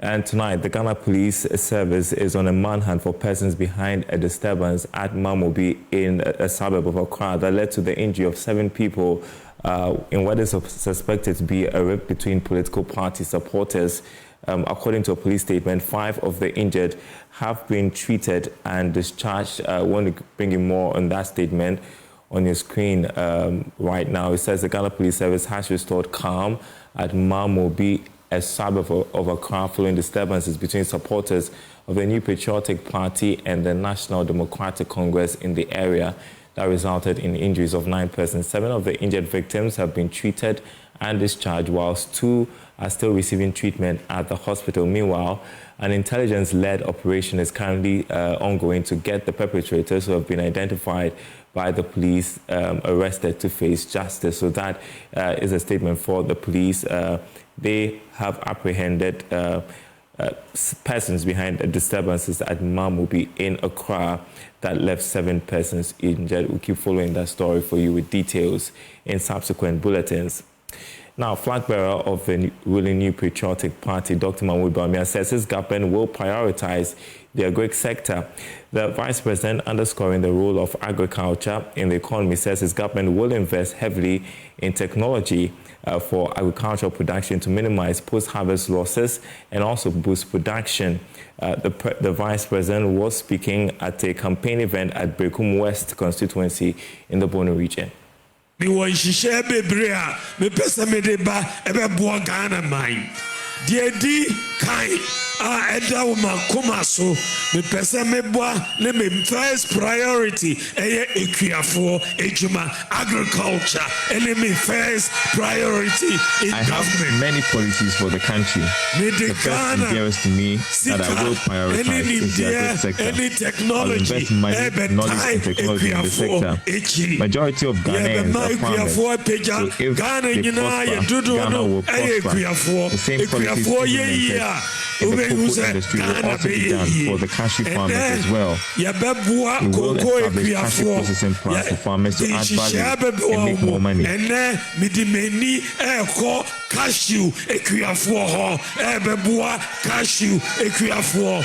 And tonight, the Ghana Police Service is on a manhunt for persons behind a disturbance at Mamobi in a suburb of Accra that led to the injury of 7 people in what is suspected to be a rift between political party supporters. According to a police statement, 5 of the injured have been treated and discharged. I want to bring you more on that statement on your screen right now. It says the Ghana Police Service has restored calm at Mamobi, a suburb of Accra, following disturbances between supporters of the New Patriotic Party and the National Democratic Congress in the area that resulted in injuries of 9 persons. 7 of the injured victims have been treated and discharged, whilst 2 are still receiving treatment at the hospital. Meanwhile, an intelligence-led operation is currently ongoing to get the perpetrators who have been identified by the police arrested to face justice. So that is a statement for the police. They have apprehended persons behind the disturbances at Mamobi in Accra that left 7 persons injured. We'll keep following that story for you with details in subsequent bulletins. Now, flag bearer of the ruling New Patriotic Party, Dr. Mamobi, says his government will prioritize the agri sector. The Vice President, underscoring the role of agriculture in the economy, says his government will invest heavily in technology for agricultural production to minimize post-harvest losses and also boost production. The Vice President was speaking at a campaign event at Brekum West constituency in the Bono region. Me wan hihye bebre a me pese me de ba ebebo Ghana man de di kan a eda wo makoma so me pese me boa ne me first priority eye ekuafo ejuma agriculture and me first priority in I government. have many policies for the country. The first and dearest to me that I will prioritize is the agri sector. Any technology, I'll invest money, knowledge and technology in the sector. Majority of Ghanaians are farmers, so if they prosper, Ghana will prosper. The same policies implemented in the cocoa industry will also be done for the cashew farmers as well. We will establish cashew processing plants for farmers to add value and make more money. Cashew ekuafo ho ebeboa cashew ekuafo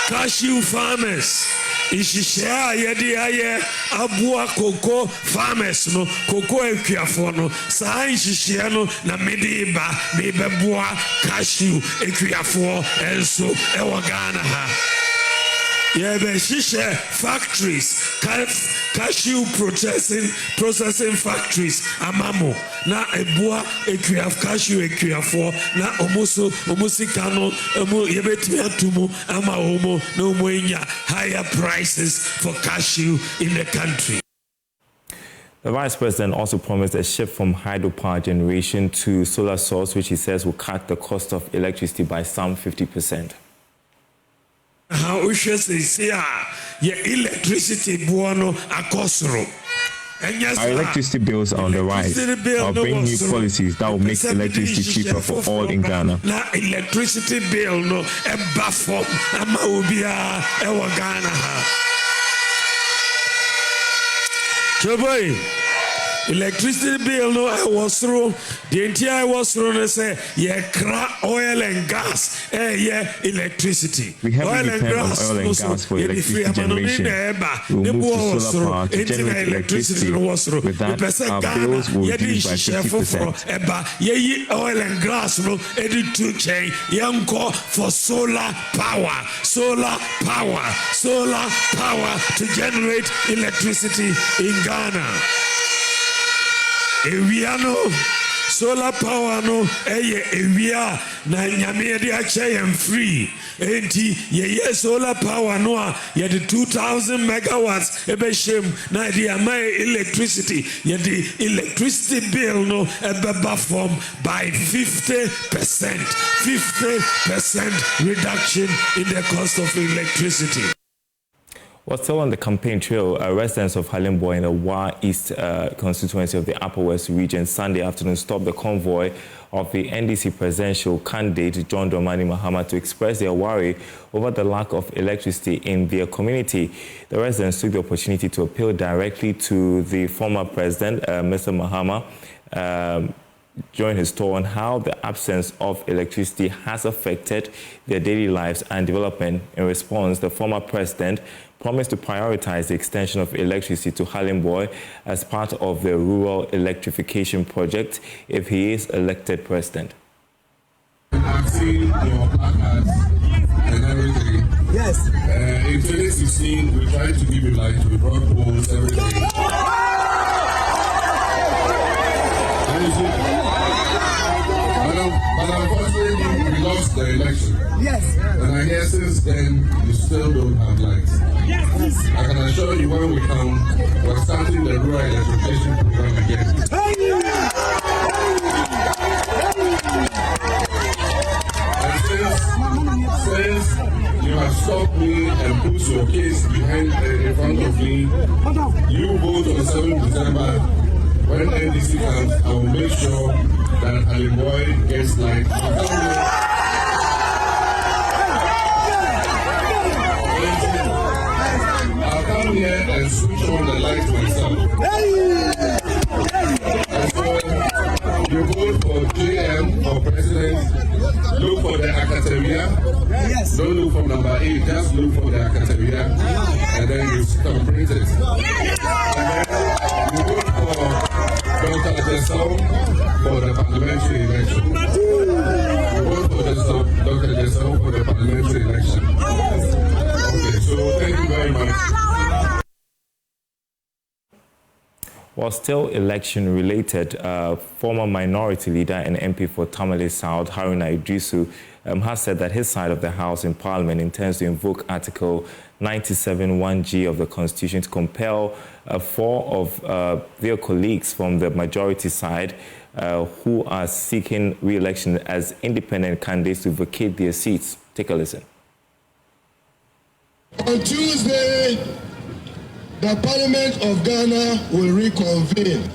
cashew farmers ishishia yedi aye abua cocoa farmers no cocoa ekuafo no sa ishishia no na mediba mebeboa cashew ekuafo enso ewo Ghana ha shisha factories, cashew processing factories, amamo na ebua ekuaf cashew ekuafo na omusikano yebetimi atumu ama omo na omonya higher prices for cashew in the country. The Vice President also promised a shift from hydropower generation to solar source, which he says will cut the cost of electricity by some 50%. How we should say, your electricity buono akosro. Our electricity bills are on the rise. I'll bring new policies that will make electricity cheaper for all in Ghana. Na electricity bill no e bafom ama obia e wo Ghana ha. Choboy electricity bill no I was through the entire was through and say cra oil and gas electricity. We heavily depend on oil and gas for electricity generation. We will move to solar power to generate electricity. With that, our bills will reduce by 50%. Oil and gas no to change for solar power to generate electricity in Ghana. Ewiano solar power no ewia na nyame de ache am free enti ye solar power no a ye de 2000 megawatts ebe shem na de am electricity ye de electricity bill no ebeba from by 50% reduction in the cost of electricity. Well, still on the campaign trail, residents of Halimbo in the Wa East constituency of the Upper West region Sunday afternoon stopped the convoy of the NDC presidential candidate John Dramani Mahama to express their worry over the lack of electricity in their community. The residents took the opportunity to appeal directly to the former president, Mr. Mahama, during his tour on how the absence of electricity has affected their daily lives and development. In response, the former president promised to prioritize the extension of electricity to Halimboy as part of the rural electrification project if he is elected president. I've seen your placards and everything. Yes. In 2016, we tried to give you light. We brought poles, everything. But unfortunately, we lost the election. Yes. And I hear since then, you still don't have lights. Yes. I can assure you when we come, we're starting the rural electrification program again. And since you have stopped me and put your case behind in front of me, you vote on 7th December. When NDC comes, I will make sure that Halimboy gets light. I'll come here and switch on the lights myself. And so you vote for JM for president, look for the Akateria. Yes. Don't look for number 8, just look for the Akateria. And then you complete it. And then you vote for Dr. Jesau for the parliamentary election. Vote for Dr. Jesau for the parliamentary election. Okay, so thank you very much. While still election-related, former minority leader and MP for Tamale South, Haruna Idrisu, has said that his side of the House in Parliament intends to invoke Article 97(1)(g) of the Constitution to compel 4 of their colleagues from the majority side who are seeking re-election as independent candidates to vacate their seats. Take a listen. On Tuesday, the Parliament of Ghana will reconvene.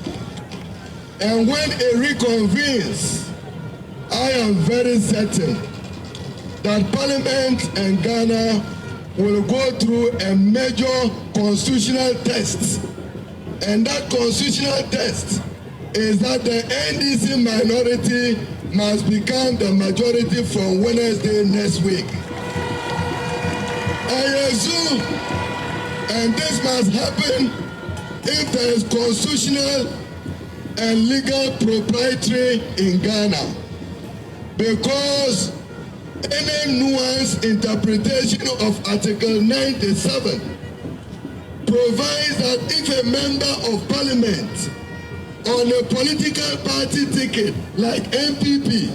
And when it reconvenes, I am very certain that Parliament and Ghana will go through a major constitutional test. And that constitutional test is that the NDC minority must become the majority from Wednesday next week. I assume, and this must happen if there is constitutional and legal propriety in Ghana, because any nuanced interpretation of Article 97 provides that if a member of parliament on a political party ticket like NPP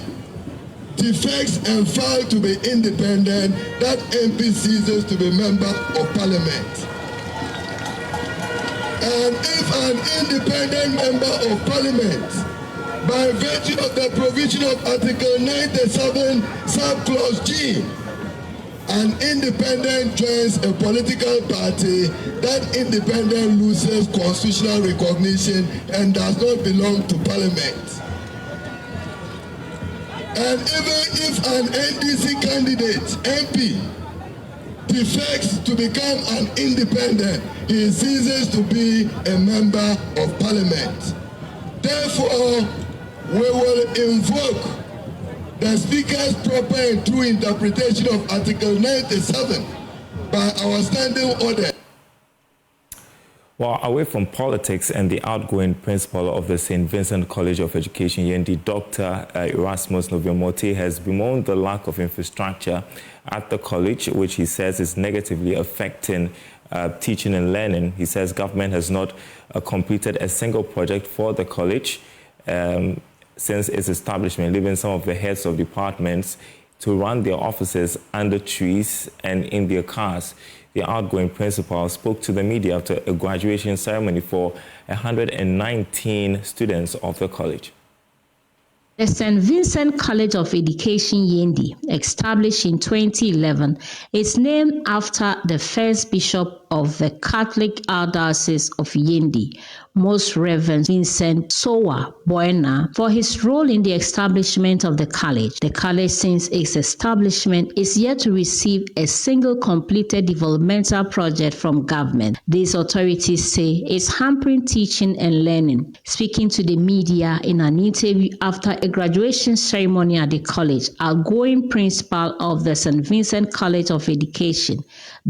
defects and fails to be independent, that MP ceases to be member of parliament. And if an independent member of parliament, by virtue of the provision of Article 97, subclause G, an independent joins a political party, that independent loses constitutional recognition and does not belong to parliament. And even if an NDC candidate, MP, defects to become an independent, he ceases to be a member of parliament. Therefore, we will invoke the Speaker's proper and true interpretation of Article 97 by our standing order. Well, away from politics and the outgoing principal of the St. Vincent College of Education, Yendi, Dr. Erasmus Noviamote, has bemoaned the lack of infrastructure at the college, which he says is negatively affecting teaching and learning. He says government has not completed a single project for the college since its establishment, leaving some of the heads of departments to run their offices under trees and in their cars. The outgoing principal spoke to the media after a graduation ceremony for 119 students of the college. The St. Vincent College of Education, Yendi, established in 2011, is named after the first Bishop of the Catholic Archdiocese of Yendi, Most Reverend Vincent Sowa Boyna, for his role in the establishment of the college. The college, since its establishment, is yet to receive a single completed developmental project from government. These authorities say it's hampering teaching and learning. Speaking to the media in an interview after a graduation ceremony at the college, outgoing principal of the St. Vincent College of Education,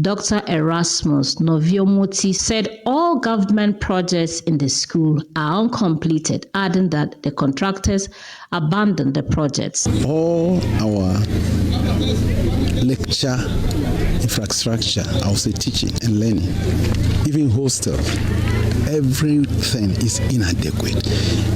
Dr. Erasmus Noviomoti, said all government projects in the school are uncompleted, adding that the contractors abandoned the projects. All our lecture infrastructure, I would say teaching and learning, even hostels, everything is inadequate.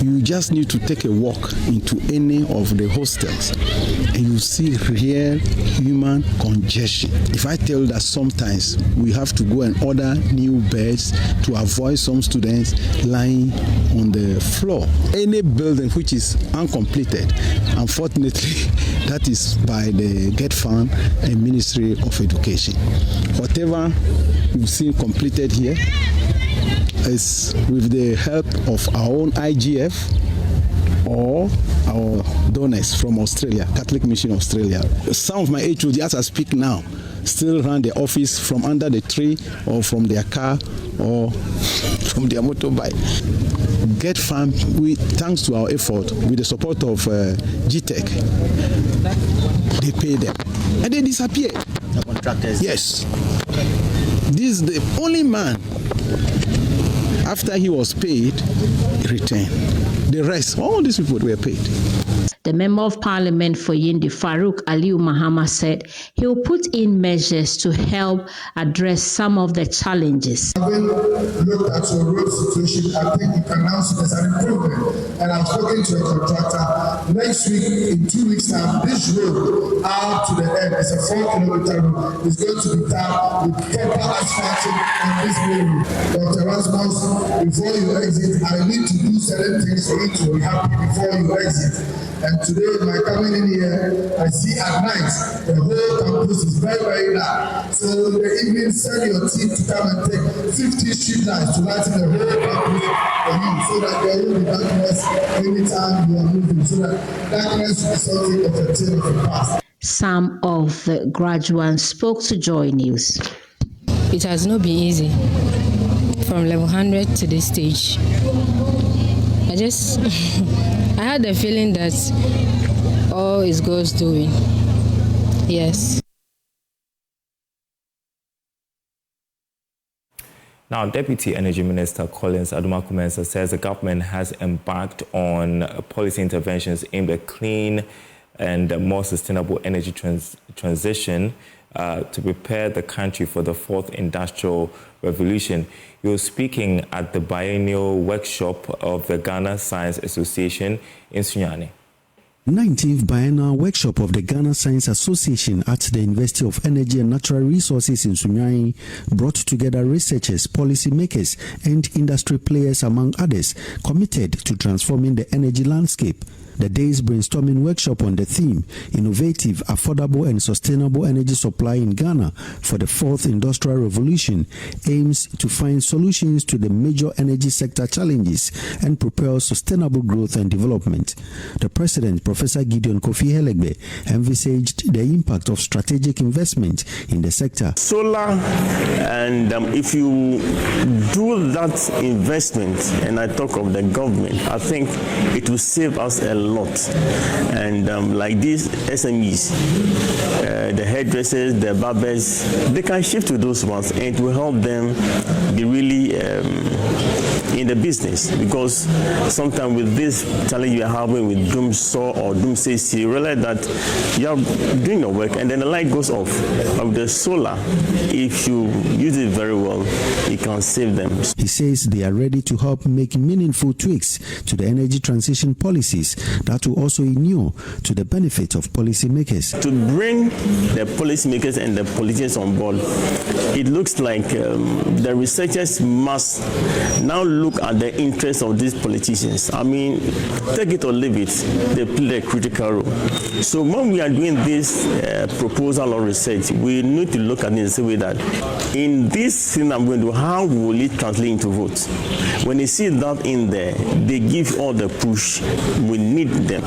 You just need to take a walk into any of the hostels and you see real human congestion. If I tell you that sometimes we have to go and order new beds to avoid some students lying on the floor. Any building which is uncompleted, unfortunately, that is by the GET Fund and Ministry of Education. Whatever you see completed here is with the help of our own IGF or our donors from Australia, Catholic Mission Australia. Some of my HOD, as I speak now, still run the office from under the tree or from their car or from their motorbike. Get Farm, thanks to our effort, with the support of GTEC, they pay them. And they disappear. The contractors? Yes. This is the only man, after he was paid, he returned. The rest, all these people were paid. The Member of Parliament for Yendi, Farouk Aliu Mahama, said he will put in measures to help address some of the challenges. Having looked at your road situation, I think you can now see there's an improvement. And I've spoken to a contractor. Next week, in 2 weeks' time, this road out to the end, it's a 4-kilometer road, is going to be done with proper asphalting on this main road. Dr. Rasmus, before you exit, I need to do certain things for you to be happy before you exit. And today, by coming in here, I see at night the whole campus is very, very dark. So in the evening, send your team to come and take 50 street lights to light the whole campus for you, so that there will be darkness anytime you are moving, so that darkness will be something of a tale of the past. Some of the graduates spoke to Joy News. It has not been easy from level 100 to this stage. I had the feeling that all is God's doing. Yes. Now, Deputy Energy Minister Collins Adumaku-Mensah says the government has embarked on policy interventions aimed at clean and more sustainable energy transition to prepare the country for the fourth industrial revolution. He was speaking at the biennial workshop of the Ghana Science Association in Sunyani. 19th Biennial Workshop of the Ghana Science Association at the University of Energy and Natural Resources in Sunyani brought together researchers, policymakers, and industry players, among others, committed to transforming the energy landscape. The day's brainstorming workshop on the theme, Innovative, Affordable and Sustainable Energy Supply in Ghana for the Fourth Industrial Revolution, aims to find solutions to the major energy sector challenges and propel sustainable growth and development. The President, Professor Gideon Kofi Helegbe, envisaged the impact of strategic investment in the sector. Solar, and if you do that investment, and I talk of the government, I think it will save us a lot. And like these SMEs, the hairdressers, the barbers, they can shift to those ones, and it will help them be really in the business, because sometimes with this challenge you are having with doom saw or doom says, you realize that you are doing your work and then the light goes off. Of the solar, if you use it very well, it can save them. He says they are ready to help make meaningful tweaks to the energy transition policies that will also inure to the benefit of policymakers. To bring the policymakers and the politicians on board, it looks like the researchers must now look at the interests of these politicians. I mean, take it or leave it. The play a critical role. So when we are doing this proposal or research, we need to look at it in such a way that in this thing I'm going to do, how will it translate into votes? When they see that in there, they give all the push. We need them,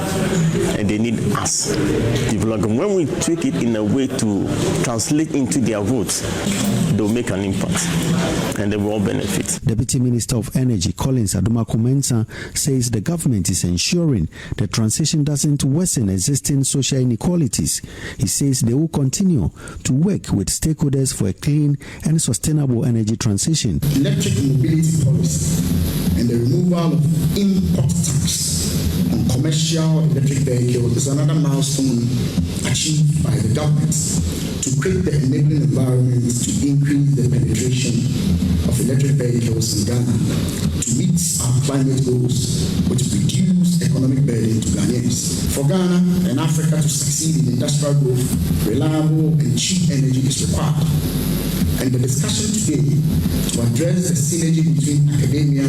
and they need us. When we tweak it in a way to translate into their votes, they'll make an impact, and they will all benefit. Deputy Minister of Energy Collins Adumaku-Mensah says the government is ensuring the transition doesn't worsen existing social inequalities. He says they will continue to work with stakeholders for a clean and sustainable energy transition. Electric mobility policy and the removal of import tax on commercial electric vehicles is another milestone achieved by the government to create the enabling environment to increase the penetration of electric vehicles in Ghana to meet our climate goals, which reduce economic burden to Ghanaians. For Ghana and Africa to succeed in industrial growth, reliable and cheap energy is required. And the discussion today to address the synergy between academia,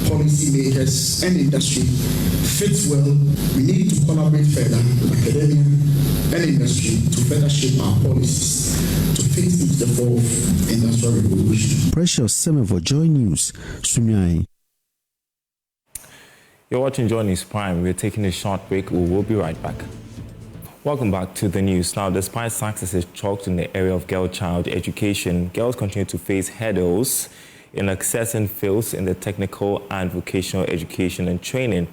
policymakers, and industry fits well. We need to collaborate further with academia and industry to further shape our policies to fit into the fourth industrial revolution. Precious Semevo, Joy News, Sunyai. You're watching JoyNews Prime. We're taking a short break. We will be right back. Welcome back to the news. Now, despite successes chalked in the area of girl-child education, girls continue to face hurdles in accessing fields in the technical and vocational education and training.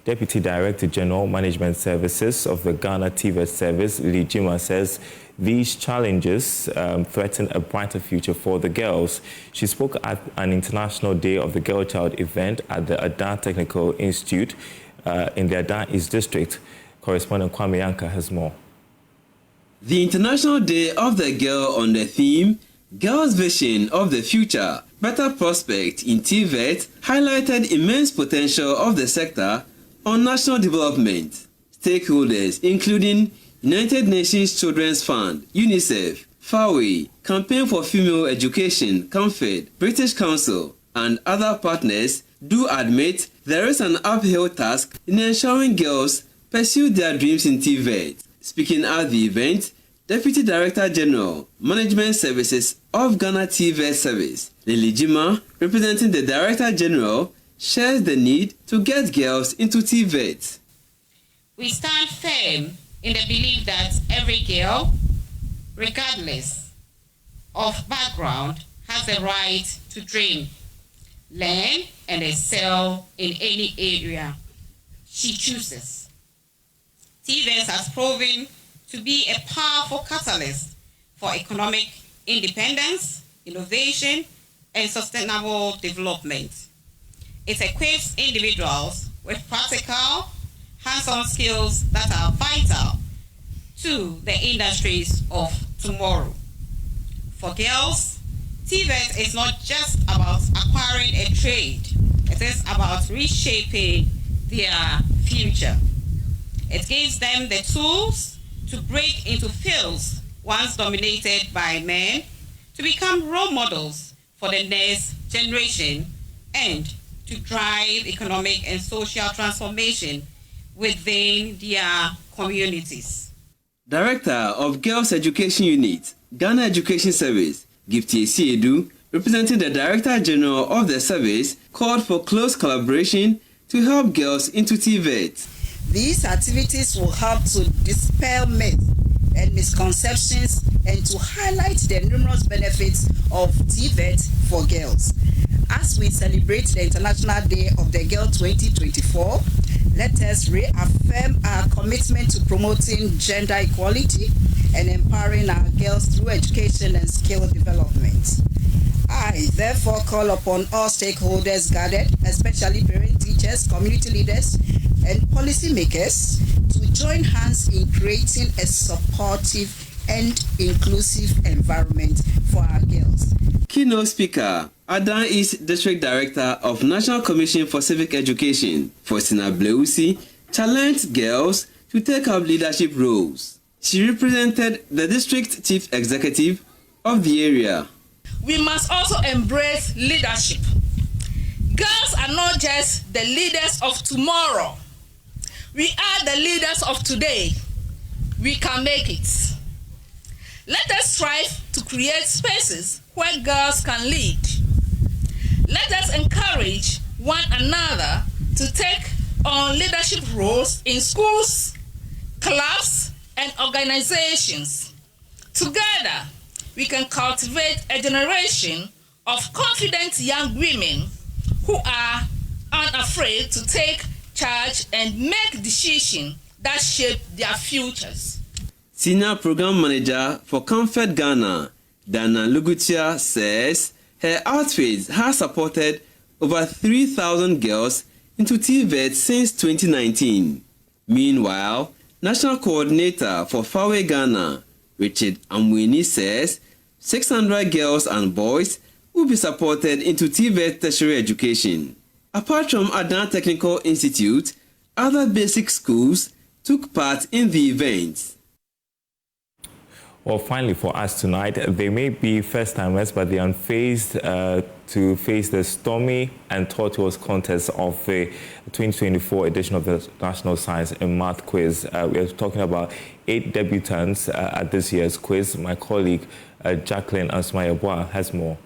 Deputy Director General Management Services of the Ghana TVET Service, Lee Jima, says these challenges threaten a brighter future for the girls. She spoke at an International Day of the Girl Child event at the Ada Technical Institute in the Ada East District. Correspondent Kwame Yanka has more. The International Day of the Girl on the theme, Girls' Vision of the Future, Better Prospect in TVET, highlighted immense potential of the sector on national development. Stakeholders including United Nations Children's Fund, UNICEF, FAWE, Campaign for Female Education, CAMFED, British Council, and other partners do admit there is an uphill task in ensuring girls pursue their dreams in TVET. Speaking at the event, Deputy Director General, Management Services of Ghana TVET Service, Lee Jima, representing the Director General, shares the need to get girls into TVET. We stand firm in the belief that every girl, regardless of background, has the right to dream, learn, and excel in any area she chooses. TVET has proven to be a powerful catalyst for economic independence, innovation, and sustainable development. It equips individuals with practical, hands-on skills that are vital to the industries of tomorrow. For girls, TVET is not just about acquiring a trade, it is about reshaping their future. It gives them the tools to break into fields once dominated by men, to become role models for the next generation, and to drive economic and social transformation within their communities. Director of Girls Education Unit, Ghana Education Service, Gifty Esiedu, representing the Director General of the service, called for close collaboration to help girls into TVET. These activities will help to dispel myths and misconceptions and to highlight the numerous benefits of TVET for girls. As we celebrate the International Day of the Girl 2024, let us reaffirm our commitment to promoting gender equality and empowering our girls through education and skill development. I therefore call upon all stakeholders gathered, especially parent teachers, community leaders, and policymakers, to join hands in creating a supportive and inclusive environment for our girls. Keynote speaker, Ada East District Director of National Commission for Civic Education, Faustina Bleusi, challenged girls to take up leadership roles. She represented the district chief executive of the area. We must also embrace leadership. Girls are not just the leaders of tomorrow. We are the leaders of today. We can make it. Let us strive to create spaces where girls can lead. Let us encourage one another to take on leadership roles in schools, clubs, and organizations. Together, we can cultivate a generation of confident young women who are unafraid to take charge and make decisions that shape their futures. Senior Program Manager for Comfort Ghana, Dana Lugutia, says her outfit has supported over 3,000 girls into TVET since 2019. Meanwhile, National Coordinator for Fawe Ghana, Richard Amwini, says 600 girls and boys will be supported into TVET tertiary education. Apart from Adan Technical Institute, other basic schools took part in the event. Well, finally for us tonight, they may be first-timers, but they are unfazed to face the stormy and tortuous contest of the 2024 edition of the National Science and Math Quiz. We are talking about 8 debutants at this year's quiz. My colleague Jacqueline Asmayabwa has more.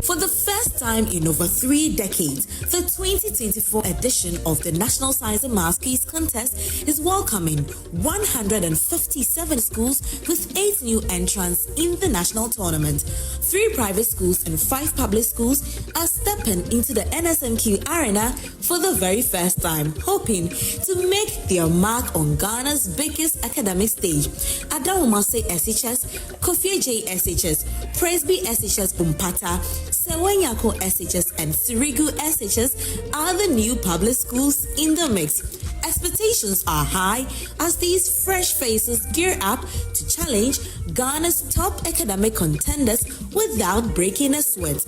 For the first time in over 3 decades, the 2024 edition of the National Science and Math Quiz Contest is welcoming 157 schools with 8 new entrants in the national tournament. 3 private schools and 5 public schools are stepping into the NSMQ arena for the very first time, hoping to make their mark on Ghana's biggest academic stage. Adawumase SHS, Kofi J SHS, Presby SHS Bumpata, Sewanyako SHS and Sirigu SHS are the new public schools in the mix. Expectations are high as these fresh faces gear up to challenge Ghana's top academic contenders without breaking a sweat.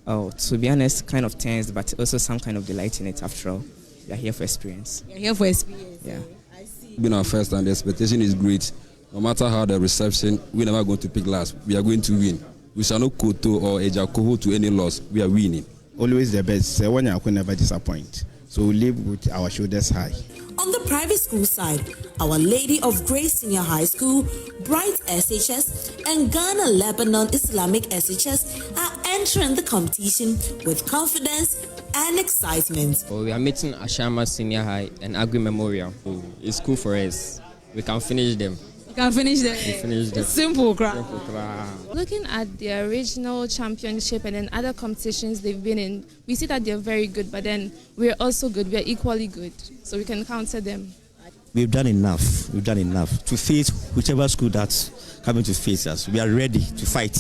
Oh, to be honest, kind of tense, but also some kind of delight in it after all. We are here for experience. You're here for experience. Yeah. I see. Being our first and the expectation is great. No matter how the reception, we're never going to pick last. We are going to win. We shall not koto or ejakoho to any loss. We are winning. Always the best. Sewanya could never disappoint. So we live with our shoulders high. On the private school side, Our Lady of Grace Senior High School, Bright SHS, and Ghana Lebanon Islamic SHS are entering the competition with confidence and excitement. Well, we are meeting Ashama Senior High and Agri Memorial. It's cool for us. We can finish them. Can finish them. It's simple, Looking at their regional championship and then other competitions they've been in, we see that they're very good, but then we're also good. We're equally good, so we can counter them. We've done enough. We've done enough to face whichever school that's coming to face us. We are ready to fight.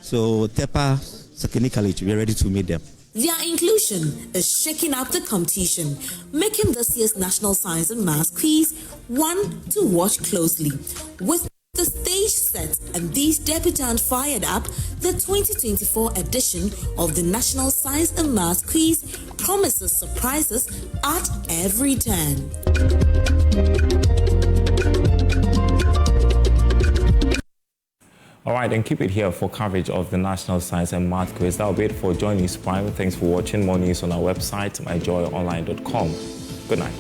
So Tepa, technically, we are ready to meet them. Their inclusion is shaking up the competition, making this year's National Science and Math Quiz one to watch closely. With the stage set and these debutants fired up, the 2024 edition of the National Science and Math Quiz promises surprises at every turn. All right, and keep it here for coverage of the National Science and Math Quiz. That'll be it for JoyNews Prime. Thanks for watching. More news on our website, myjoyonline.com. Good night.